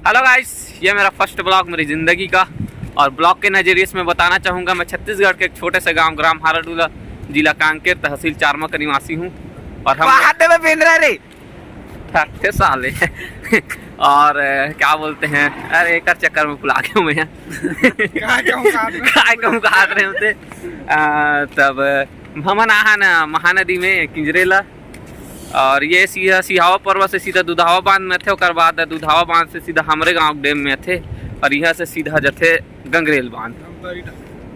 Hello guys, ये मेरा first blog मेरी ज़िंदगी का। और ब्लॉग के नज़रिए से मैं बताना चाहूँगा, मैं छत्तीसगढ़ के एक छोटे से गांव ग्राम हाराडूला, जिला कांकेर, तहसील चारमा का निवासी हूँ। और हम थे साले और क्या बोलते हैं, अरे एक चक्कर में भुला गया मैं काय कहूँ हाथ रहे होते। तब हमन आहा ना महानदी में किंजरेला, और ये सीधा सिहावा पर्वत से सीधा दुधावा बांध में थे, और बाद दुधावा बांध से सीधा हमारे गांव डैम में थे, और यहाँ से सीधा जथे गंगरेल बांध।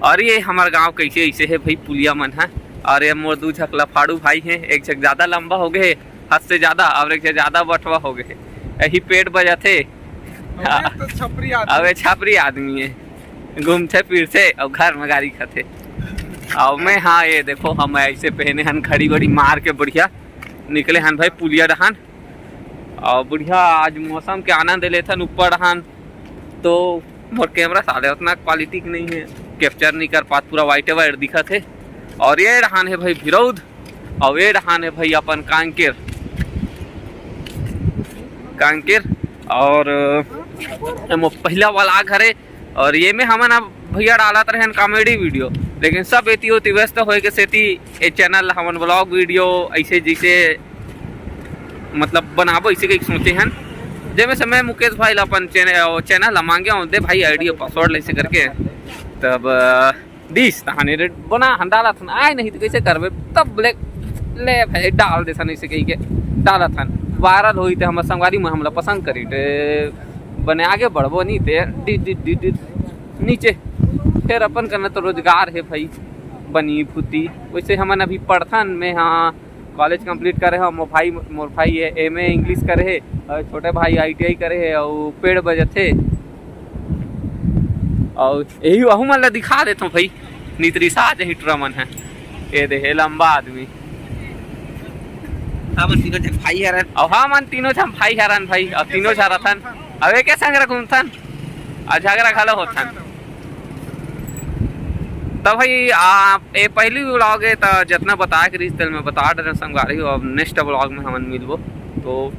और ये हमारे गांव कैसे ऐसे है भाई, पुलिया मन है। और ये मोर दू झक लफाड़ू भाई हैं, एक झक ज़्यादा लंबा हो गए हद से ज़्यादा, और एक झक ज़्यादा बटवा हो गए। यही पेट बजा थे। अब छपरी आदमी है, घूमते फिरते और घर में गाड़ी खाते। और मैं हाँ ये देखो, हम ऐसे पहने हन, खड़ी बड़ी मार के बढ़िया निकले हन भाई पुलिया डहान। और बढ़िया आज मौसम के आनंद लेते ऊपर डहान। तो मोर कैमरा साले उतना क्वालिटी की नहीं है, कैप्चर नहीं कर पात, पूरा वाइट वाइट दिखा थे। और ये डहान है भाई भिरौद, और ये डहान है भाई अपन कांकेर। और पहला वाला घर है। और ये में हमन अब भैया डालत रहे कॉमेडी वीडियो, लेकिन सब एती होती व्यस्त होए के सेती ये चैनल हमन व्लॉग वीडियो ऐसे जैसे मतलब बनाबो ऐसे कहीं सोचे हैं। जेमे से मैं मुकेश भाई अपन चैनल मांगे हूँ, दे भाई आईडी और पासवर्ड ऐसे करके, तब दिस तहाने बना हम डाला था आए नहीं तो कैसे करबे, तब ले भाई डाल दे सन ऐसे कहीं के डाला था, वायरल हुई थे हमारे संगवारी में, हमला पसंद करी थे, बने आगे बढ़बो नहीं थे डी नीचे। फिर अपन करना तो रोजगार है भाई, बनी फूती। वैसे हमन अभी पढ़थन में, हाँ कॉलेज कंप्लीट करे है। मोर भाई है एमए इंग्लिश करे है, और छोटे भाई ITI करे है, और पेड़ बजथे। और यही वहू मन ला दिखा देता हूँ भाई, नितरी साज हिटरा मन है, ये देखे लंबा आदमी। भाई हरन, और हाँ मन तीनों छम भाई हरन भाई, और तीनों छरथन अब एक संग घूमथन और झगड़ा खड़ा होथन। तब भाई आप ये पहली व्लॉग है, तो जितना बता के रिश्ते में बता डर संगवारी, और नेक्स्ट व्लॉग में हमन मिलबो। तो